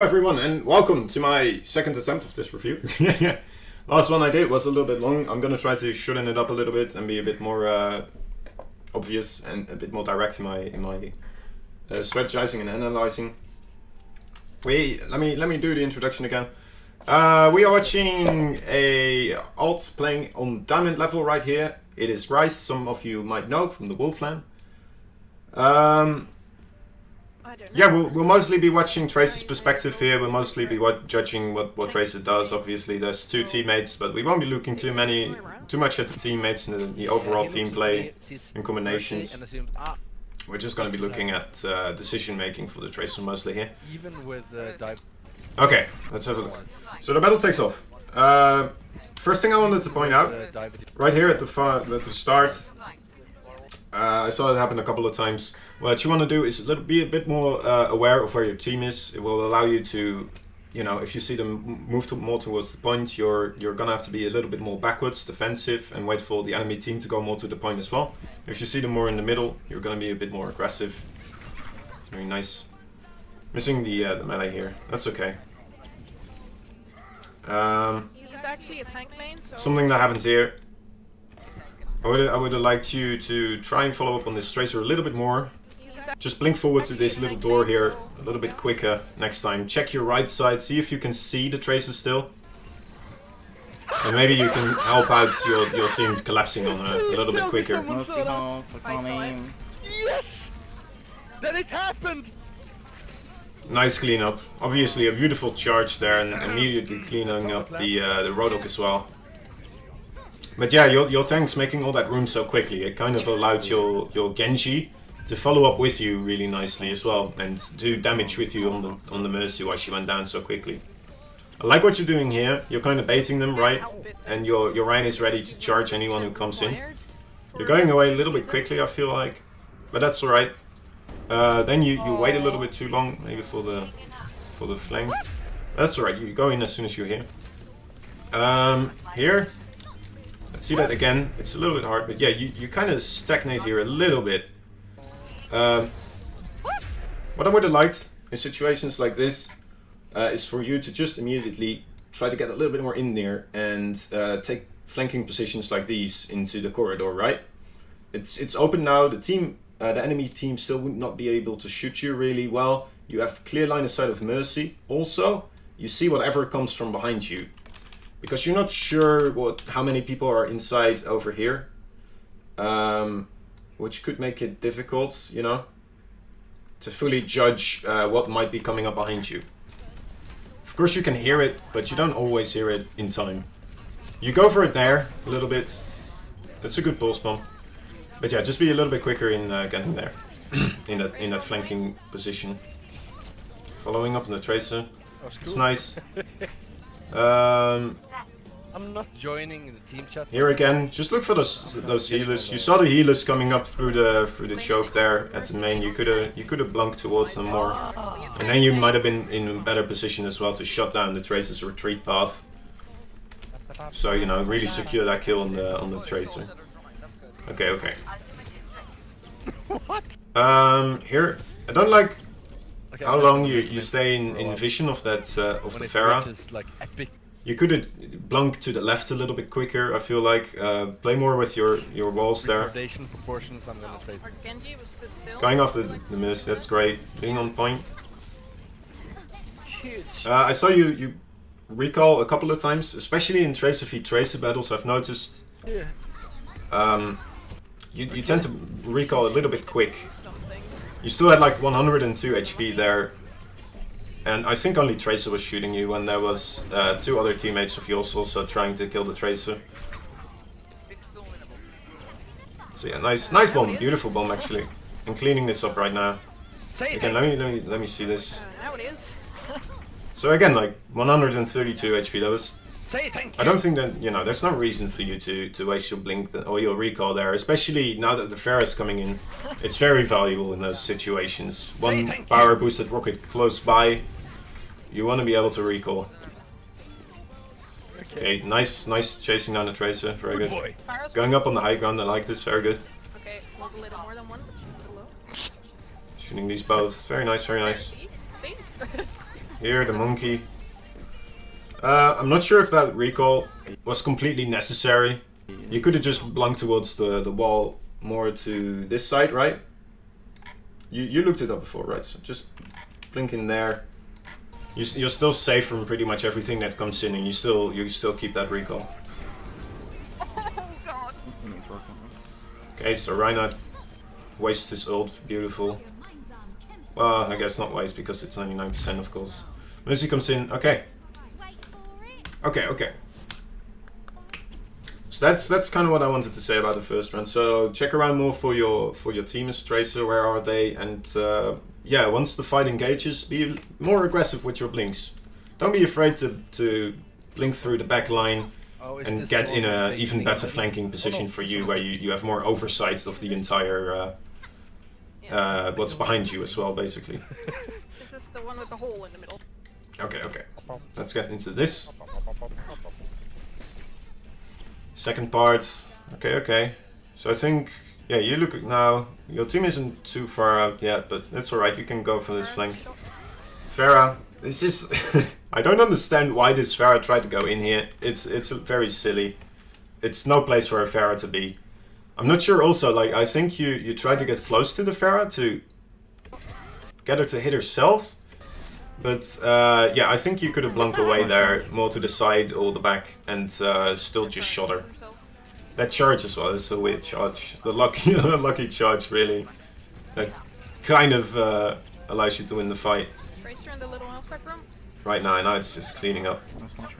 Everyone, and welcome to my second attempt of this review. Last one I did was a little bit long. I'm gonna try to shorten it up a little bit and be a bit more obvious and a bit more direct in my strategizing and analyzing. Let me do the introduction again. We are watching a alt playing on diamond level right here. It is Rice. Some of you might know from the Wolfland. Yeah, we'll mostly be watching Tracer's perspective here. We'll mostly be judging what Tracer does. Obviously, there's two teammates, but we won't be looking too much at the teammates and the overall team play and combinations. We're just going to be looking at decision making for the Tracer mostly here. Okay, let's have a look. So the battle takes off. First thing I wanted to point out, right here at the start. I saw it happen a couple of times. What you want to do is be a bit more aware of where your team is. It will allow you to, if you see them move more towards the point, you're gonna have to be a little bit more backwards, defensive, and wait for the enemy team to go more to the point as well. If you see them more in the middle, you're gonna be a bit more aggressive. Very nice. Missing the melee here. That's okay. Something that happens here. I would have liked you to try and follow up on this Tracer a little bit more. Just blink forward to this little door here a little bit quicker next time. Check your right side, see if you can see the Tracer still. And maybe you can help out your team collapsing on her a little bit quicker. Yes! Then it happened! Nice cleanup. Obviously a beautiful charge there and immediately cleaning up the Rodok as well. But yeah, your tank's making all that room so quickly. It kind of allowed your Genji to follow up with you really nicely as well and do damage with you on the Mercy while she went down so quickly. I like what you're doing here. You're kind of baiting them, right? And your Rhine is ready to charge anyone who comes in. You're going away a little bit quickly, I feel like, but that's alright. Then you wait a little bit too long, maybe for the flank. That's alright. You go in as soon as you're here. Here. Let's see that again. It's a little bit hard, but yeah, you kind of stagnate here a little bit. What I would have liked in situations like this is for you to just immediately try to get a little bit more in there and take flanking positions like these into the corridor, right? It's open now. The enemy team still would not be able to shoot you really well. You have clear line of sight of Mercy. Also, you see whatever comes from behind you. Because you're not sure how many people are inside over here, which could make it difficult, to fully judge what might be coming up behind you. Of course you can hear it, but you don't always hear it in time. You go for it there, a little bit. That's a good pulse bomb. But yeah, just be a little bit quicker in getting there, in that flanking position. Following up on the Tracer, it's nice. I'm not joining the team chat. Here again, just look for those healers. You saw the healers coming up through the choke there at the main. You could have blunked towards them more, and then you might have been in a better position as well to shut down the Tracer's retreat path. So really secure that kill on the Tracer. Okay. What? Here I don't like how long you stay in vision of that of the Pharah. Like epic. You could have blunked to the left a little bit quicker, I feel like. Play more with your walls there. Proportions, I'm gonna say. Going off the miss, that's great. Being on point. I saw you recall a couple of times, especially in Tracer v Tracer battles, I've noticed. Yeah. You tend to recall a little bit quick. You still had like 102 HP there. And I think only Tracer was shooting you when there was two other teammates of yours also trying to kill the Tracer. So yeah, nice bomb, beautiful bomb actually. I'm cleaning this up right now. Again, let me see this. So again, like 132 HP. That was. I don't think that there's no reason for you to waste your blink or your recall there, especially now that the Pharah is coming in. It's very valuable in those situations. One power boosted rocket close by. You want to be able to recall. Okay, nice chasing down the Tracer, very good. Going up on the high ground, I like this, very good. Okay, a little more than one, but she's below. Shooting these both, very nice. Here, the monkey. I'm not sure if that recall was completely necessary. You could have just blunked towards the wall more to this side, right? You looked it up before, right? So just blink in there. You're still safe from pretty much everything that comes in, and you still keep that recall. Oh god. Okay, so Reinhardt wastes his ult. Beautiful. Well, I guess not waste because it's 99% of course. Mercy comes in. Okay. Okay. So that's kind of what I wanted to say about the first round. So check around more for your teammates, Tracer. Where are they? And yeah, once the fight engages, be more aggressive with your blinks. Don't be afraid to blink through the back line and get in a even better flanking position for you, where you have more oversight of the entire what's behind you as well, basically. This is the one with the hole in the middle. Okay. Let's get into this. Second part. Okay. So I think, yeah, you look at now. Your team isn't too far out yet, but it's alright. You can go for this flank. Pharah, this is... I don't understand why this Pharah tried to go in here. It's very silly. It's no place for a Pharah to be. I'm not sure also, like, I think you tried to get close to the Pharah to get her to hit herself. But yeah, I think you could have blunked away there, more to the side or the back, and still just shot her. That charge as well is a weird charge. The lucky charge, really. That kind of allows you to win the fight. Tracer in the little aspect room. Right now it's just cleaning up.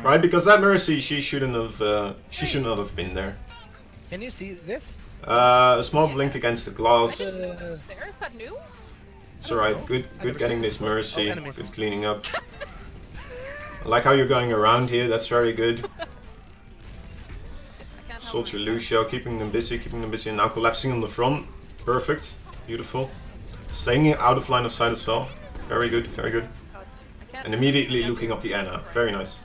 Right, because that Mercy, she shouldn't have been there. Can you see this? A small blink against the glass. There, is that new? It's alright, good getting this Mercy, good cleaning up. I like how you're going around here, that's very good. Soldier Lucio, keeping them busy, and now collapsing on the front. Perfect, beautiful. Staying out of line of sight as well. Very good. And immediately looking up the Anna, very nice.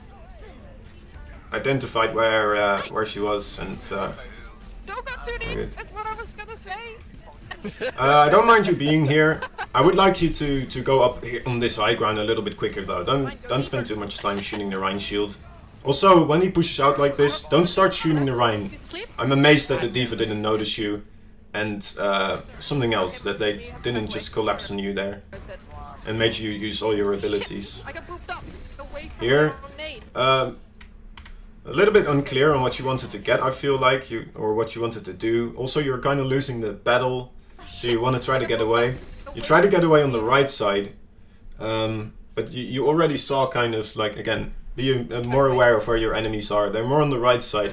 Identified where she was, and Don't go too deep, that's what I was gonna say. I don't mind you being here. I would like you to go up here on this high ground a little bit quicker though. Don't spend too much time shooting the Rhine shield. Also, when he pushes out like this, don't start shooting the Rhine. I'm amazed that the D.Va didn't notice you. And something else, that they didn't just collapse on you there. And made you use all your abilities. Here, a little bit unclear on what you wanted to get, I feel like, or what you wanted to do. Also, you're kind of losing the battle, so you want to try to get away. You try to get away on the right side, but you already saw kind of like, again, be more aware of where your enemies are. They're more on the right side.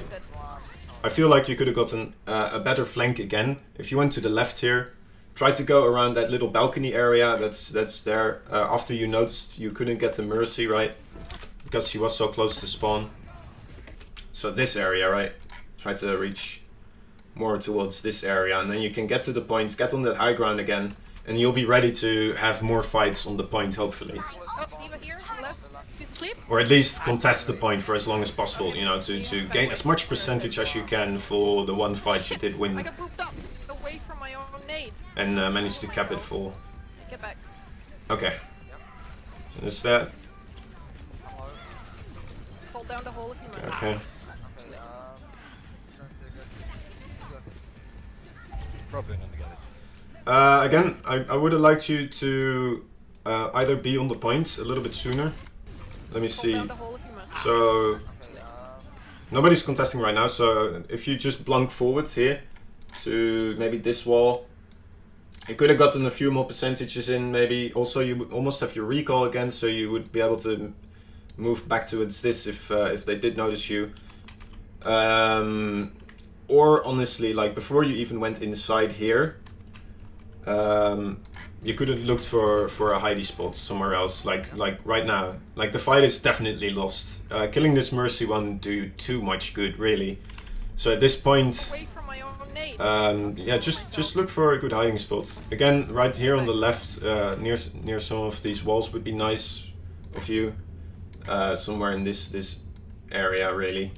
I feel like you could have gotten a better flank again if you went to the left here. Try to go around that little balcony area that's there after you noticed you couldn't get the Mercy, right? Because she was so close to spawn. So this area, right? Try to reach more towards this area, and then you can get to the point, get on the high ground again, and you'll be ready to have more fights on the point, hopefully. Or at least contest the point for as long as possible, you know, to gain as much percentage as you can for the one fight you did win. And manage to cap it full. Get back. Okay. So there's that. Hold down the hole if you Okay. Probably not get it. Again, I would have liked you to either be on the point a little bit sooner. Let me see. So nobody's contesting right now, so if you just blunk forward here to maybe this wall, you could have gotten a few more percentages in, maybe. Also, you would almost have your recall again, so you would be able to move back towards this if they did notice you. Or honestly, like before you even went inside here, you could have looked for a hidey spot somewhere else, like right now. Like the fight is definitely lost. Killing this Mercy won't do too much good, really. So at this point, yeah, just look for a good hiding spot. Again, right here on the left, near some of these walls would be nice of you. Somewhere in this area, really,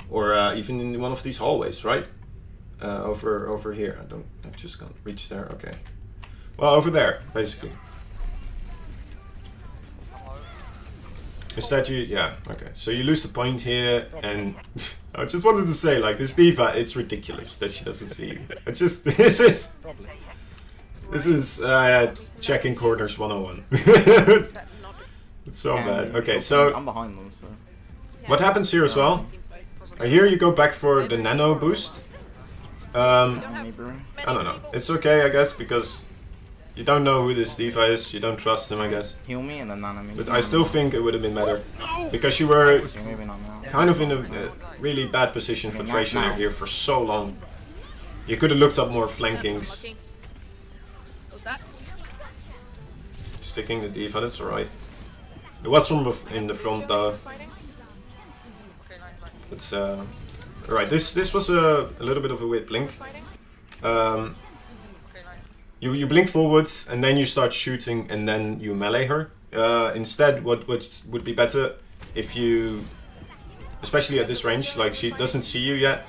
or even in one of these hallways, right? Over here. I've just can't reach there. Okay. Well, over there, basically. Instead, yeah, okay. So you lose the point here, and I just wanted to say, like, this diva, it's ridiculous that she doesn't see you. It's just, this is checking corners 101. It's so bad. Okay, so I'm behind them, so. what happens here as well? Here you go back for the nano boost. I don't know. It's okay, I guess, because you don't know who this diva is. You don't trust him, I guess. Heal me and then nano me. But I still think it would have been better because you were Maybe not now. kind of in a really bad position for Tracer here for so long. You could have looked up more flankings. Sticking the diva, that's alright. It was from in the front though. But alright, this was a little bit of a weird blink. You blink forwards and then you start shooting and then you melee her. Instead, what would be better if you, especially at this range, like she doesn't see you yet,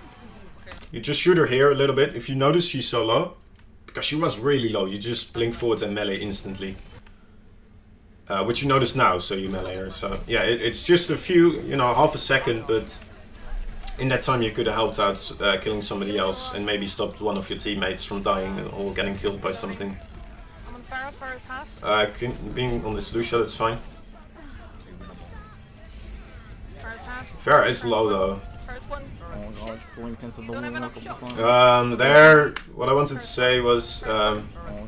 you just shoot her here a little bit. If you notice she's so low, because she was really low, you just blink forwards and melee instantly. Which you notice now, so you melee her. So yeah, it's just a few, you know, half a second, but in that time you could have helped out killing somebody else and maybe stopped one of your teammates from dying or getting killed by something. I'm on Pharah, Pharah's half. Being on this Lucia, that's fine. Pharah's half. Pharah is low though. Pharah's one. Oh god, blink into the Don't have wall. enough shots. There, what I wanted to say was, Oh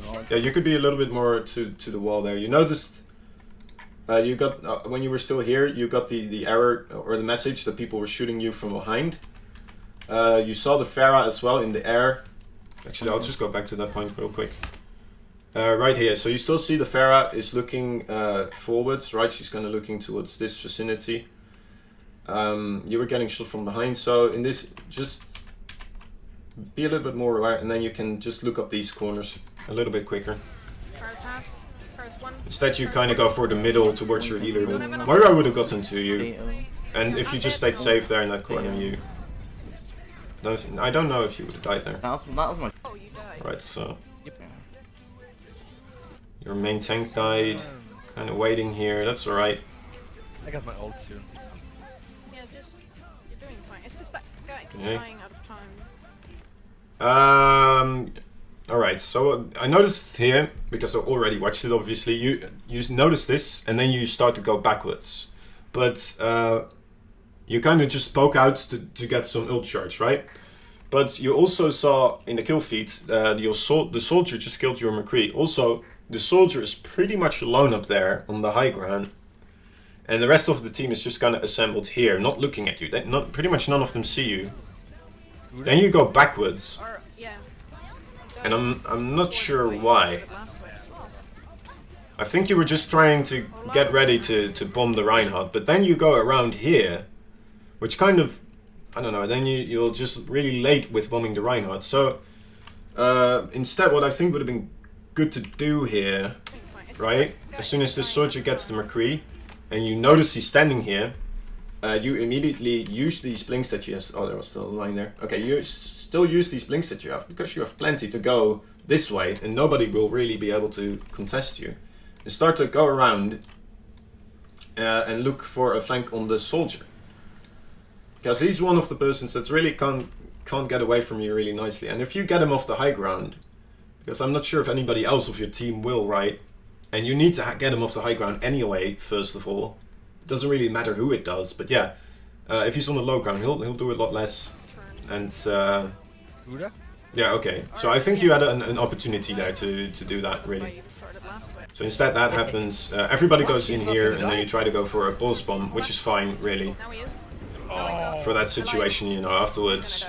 god. yeah, you could be a little bit more to the wall there. You noticed, you got, when you were still here, you got the error or the message that people were shooting you from behind. You saw the Pharah as well in the air. Actually, I'll just go back to that point real quick. Right here, so you still see the Pharah is looking forwards, right? She's kind of looking towards this vicinity. You were getting shot from behind, so in this, just be a little bit more aware, and then you can just look up these corners a little bit quicker. Pharah's half. Pharah's one. Instead, you kind of go for the middle towards your healer. Moira would have gotten to you, and if you just stayed safe there in that corner, you. I don't know if you would have died there. That was my. Oh, you died. Right, so your main tank died. Kind of waiting here. That's alright. I got my ult soon. Yeah, just you're doing fine. It's just that guy keeps Okay. dying out of time. Alright, so I noticed here, because I already watched it obviously, you notice this and then you start to go backwards. But you kind of just poke out to get some ult charge, right? But you also saw in the kill feed, the soldier just killed your Mcree. Also, the soldier is pretty much alone up there on the high ground. And the rest of the team is just kind of assembled here, not looking at you. Pretty much none of them see you. Then you go backwards. Or, yeah. And I'm not sure why. I think you were just trying to get ready to bomb the Reinhardt, but then you go around here, which kind of, I don't know, then you're just really late with bombing the Reinhardt. So instead what I think would have been good to do here, right, as soon as the soldier gets the Mcree, and you notice he's standing here, you immediately use these blinks that you have. Oh, there was still a line there. Okay, you still use these blinks that you have because you have plenty to go this way and nobody will really be able to contest you. You start to go around and look for a flank on the soldier. Because he's one of the persons that's really can't get away from you really nicely. And if you get him off the high ground, because I'm not sure if anybody else of your team will, right? And you need to get him off the high ground anyway, first of all. It doesn't really matter who it does, but yeah. If he's on the low ground, he'll do a lot less. And yeah, okay. So I think you had an opportunity there to do that, really. So instead that happens, everybody goes in here and then you try to go for a pulse bomb, which is fine, really. Now he is. For that situation, you know, afterwards.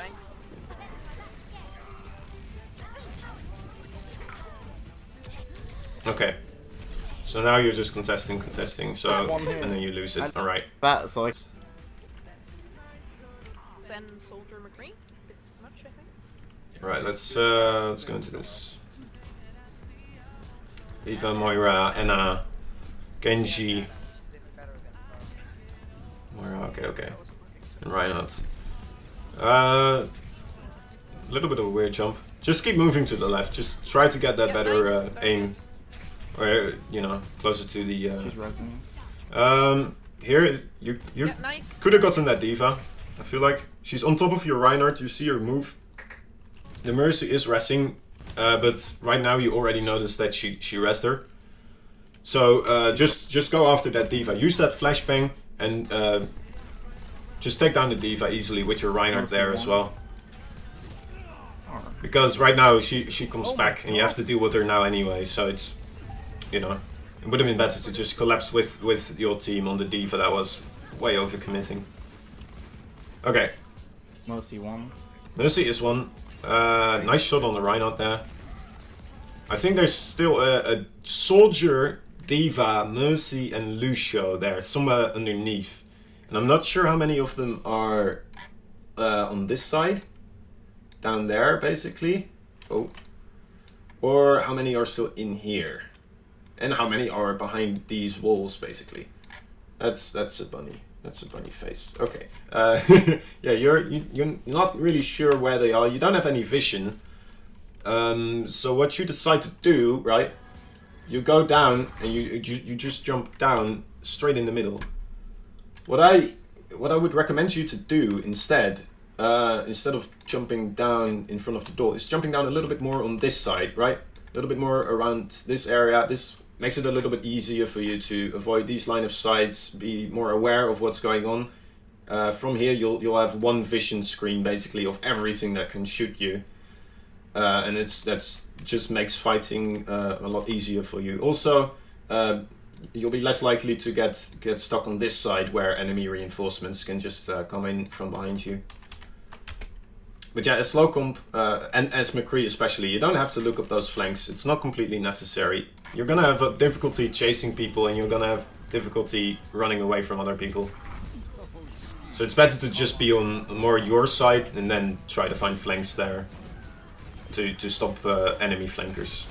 Okay. So now you're just contesting, so, and then you lose it. Alright. That's like. Then Soldier Mcree. Much, I think. Right, let's go into this. Eva, Moira, Anna, Genji. Moira, okay. And Reinhardt. A little bit of a weird jump. Just keep moving to the left. Just try to get that better aim. Or, you know, closer to the... She's resing. here you Yeah, nice. could have gotten that diva. I feel like she's on top of your Reinhardt. You see her move. The Mercy is resting, but right now you already noticed that she rested her. So just go after that diva. Use that flashbang and just take down the diva easily with your Reinhardt there as well. Because right now she comes back and you have to deal with her now anyway. So it's, you know, it would have been better to just collapse with your team on the diva. That was way overcommitting. Okay. Mercy one. Mercy is one. Nice shot on the Reinhardt there. I think there's still a Soldier, Diva, Mercy and Lucio there, somewhere underneath. And I'm not sure how many of them are on this side. Down there, basically. Oh. Or how many are still in here. And how many are behind these walls, basically. That's a bunny. That's a bunny face. Okay. Yeah, you're not really sure where they are. You don't have any vision. So what you decide to do, right? You go down and you just jump down straight in the middle. What I would recommend you to do instead of jumping down in front of the door, is jumping down a little bit more on this side, right? A little bit more around this area. This makes it a little bit easier for you to avoid these line of sights, be more aware of what's going on. From here, you'll have one vision screen basically of everything that can shoot you, and that's just makes fighting a lot easier for you. Also, you'll be less likely to get stuck on this side where enemy reinforcements can just come in from behind you. But yeah, as slow comp, and as Mcree especially, you don't have to look up those flanks. It's not completely necessary. You're gonna have difficulty chasing people and you're gonna have difficulty running away from other people. So it's better to just be on more your side and then try to find flanks there to stop enemy flankers.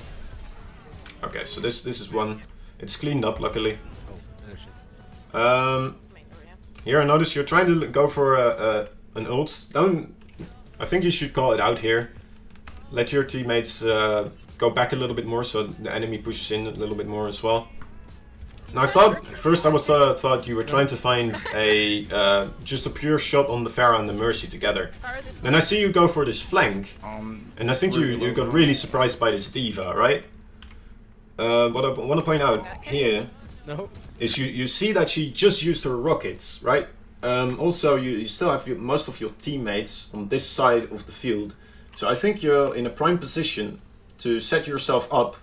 Okay, so this is one. It's cleaned up, luckily. Here I notice you're trying to go for an ult. I think you should call it out here. Let your teammates go back a little bit more so the enemy pushes in a little bit more as well. Now I thought, first I thought you were trying to find a just a pure shot on the Pharah and the Mercy together. And I see you go for this flank. And I think you got really surprised by this diva, right? What I want to point out here is you see that she just used her rockets, right? Also, you still have most of your teammates on this side of the field. So I think you're in a prime position to set yourself up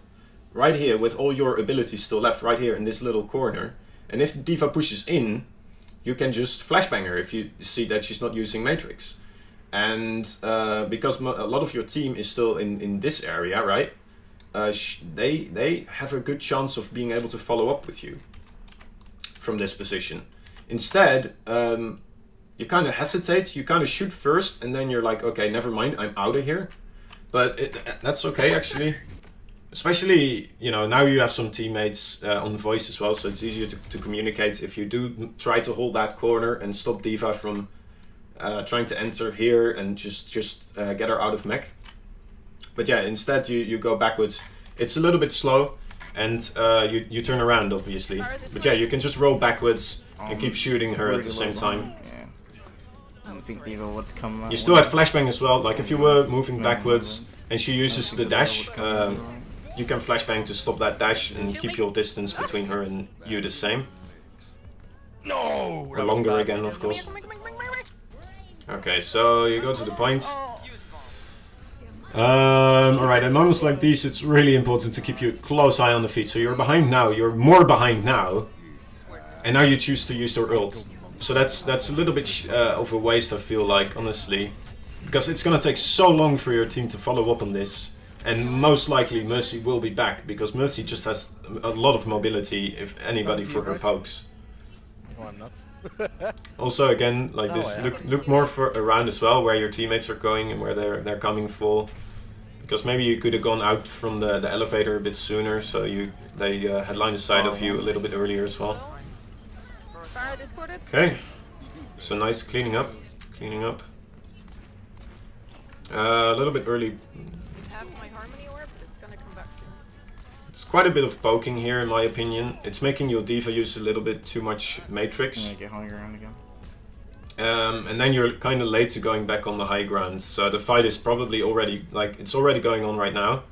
right here with all your abilities still left right here in this little corner. And if the diva pushes in, you can just flashbang her if you see that she's not using Matrix. And because a lot of your team is still in this area, right? They have a good chance of being able to follow up with you from this position. Instead, you kind of hesitate, you kind of shoot first, and then you're like, okay, never mind, I'm out of here. But that's okay, actually. Especially, you know, now you have some teammates on voice as well, so it's easier to communicate. If you do try to hold that corner and stop diva from trying to enter here and just get her out of mech. But yeah, instead you go backwards. It's a little bit slow, and you turn around, obviously. But yeah, you can just roll backwards and keep shooting her at the same time. Yeah. I don't think diva would come. You still had flashbang as well. Like if you were moving backwards and she uses the dash, you can flashbang to stop that dash and keep your distance between her and you the same. No! Or longer again, of course. Okay, so you go to the point. Alright, at moments like these, it's really important to keep your close eye on the feet. So you're behind now, you're more behind now. And now you choose to use your ult. So that's a little bit of a waste, I feel like, honestly. Because it's gonna take so long for your team to follow up on this. And most likely Mercy will be back, because Mercy just has a lot of mobility, if anybody, for her pokes. No, I'm not. Also, again, like this, look more for around as well, where your teammates are going and where they're coming full. Because maybe you could have gone out from the elevator a bit sooner, so they had line of sight of you a little bit earlier as well. Okay, so nice cleaning up. A little bit early. It's quite a bit of poking here, in my opinion. It's making your diva use a little bit too much matrix. I'm gonna get high ground again. And then you're kind of late to going back on the high ground. So the fight is probably already, like, it's already going on right now.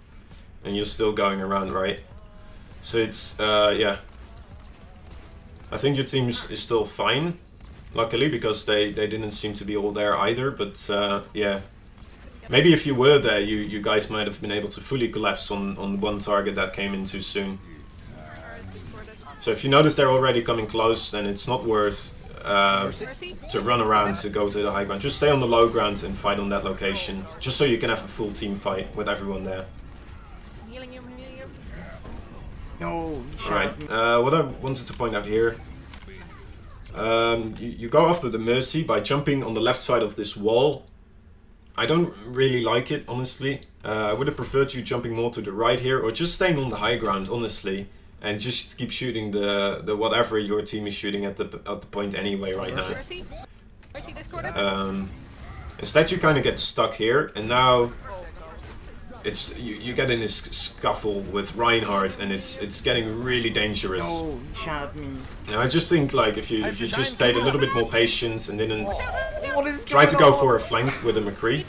And you're still going around, right? So it's, yeah. I think your team is still fine, luckily, because they didn't seem to be all there either. But, yeah. Maybe if you were there, you guys might have been able to fully collapse on one target that came in too soon. So if you notice they're already coming close, then it's not worth to run around to go to the high ground. Just stay on the low ground and fight on that location, just so you can have a full team fight with everyone there. I'm healing you, I'm healing you. No. Alright, what I wanted to point out here. You go after the Mercy by jumping on the left side of this wall. I don't really like it, honestly. I would have preferred you jumping more to the right here, or just staying on the high ground, honestly. And just keep shooting the whatever your team is shooting at the point anyway right now. Mercy? Mercy discorded? Instead you kind of get stuck here, and now it's you get in this scuffle with Reinhardt, and it's getting really dangerous. No, he shot at me. And I just think, like, if you just stayed a little bit more patient and didn't What is try to going go on? for a flank with a Mcree.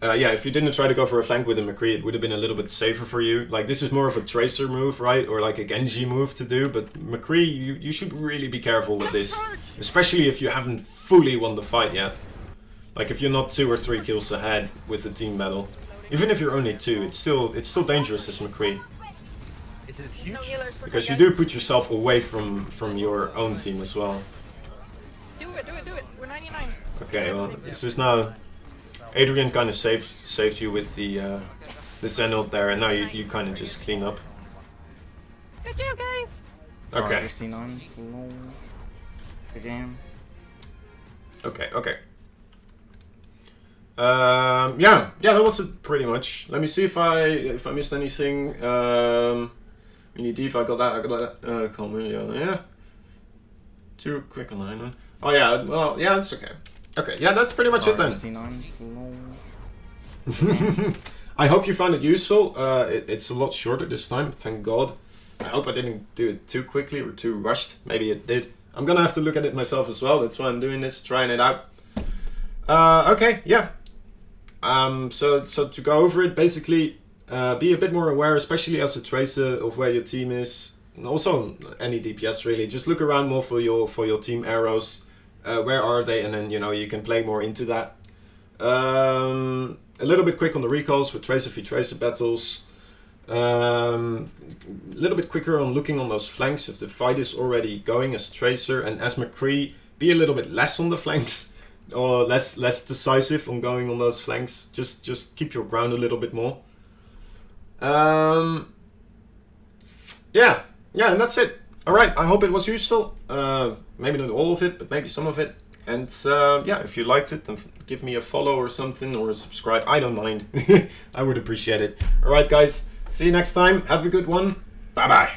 Yeah, if you didn't try to go for a flank with a Mcree, it would have been a little bit safer for you. Like, this is more of a Tracer move, right? Or like a Genji move to do, but Mcree, you should really be careful with this. Especially if you haven't fully won the fight yet. Like, if you're not 2 or 3 kills ahead with the team battle. Even if you're only 2, it's still dangerous as Mcree. Is it huge? No healers for Because you guys. do put yourself away from your own team as well. Do it, do it, do it. We're 99. Okay, well, this is now... Adrian kind of saved you with the Zen ult there, and now you kind of just clean up. Good job, guys. Okay, C9. Lol. Good game. okay. Yeah, that was it pretty much. Let me see if I missed anything. Mini div, I got that. Call me, yeah. Too quick on line one. Oh yeah, well, yeah, it's okay. Okay, yeah, that's pretty much it then. C9. Lol. I hope you found it useful. It's a lot shorter this time, thank God. I hope I didn't do it too quickly or too rushed. Maybe it did. I'm gonna have to look at it myself as well. That's why I'm doing this, trying it out. Okay, yeah. So to go over it, basically, be a bit more aware, especially as a tracer, of where your team is. And also any DPS really. Just look around more for your team arrows. Where are they? And then you can play more into that. A little bit quick on the recalls with tracer v tracer battles. A little bit quicker on looking on those flanks if the fight is already going as tracer, and as Mcree, be a little bit less on the flanks or less decisive on going on those flanks. Just keep your ground a little bit more. Yeah, and that's it. All right, I hope it was useful. Maybe not all of it, but maybe some of it. And yeah, if you liked it, then give me a follow or something, or a subscribe. I don't mind. I would appreciate it. All right, guys. See you next time. Have a good one. Bye-bye.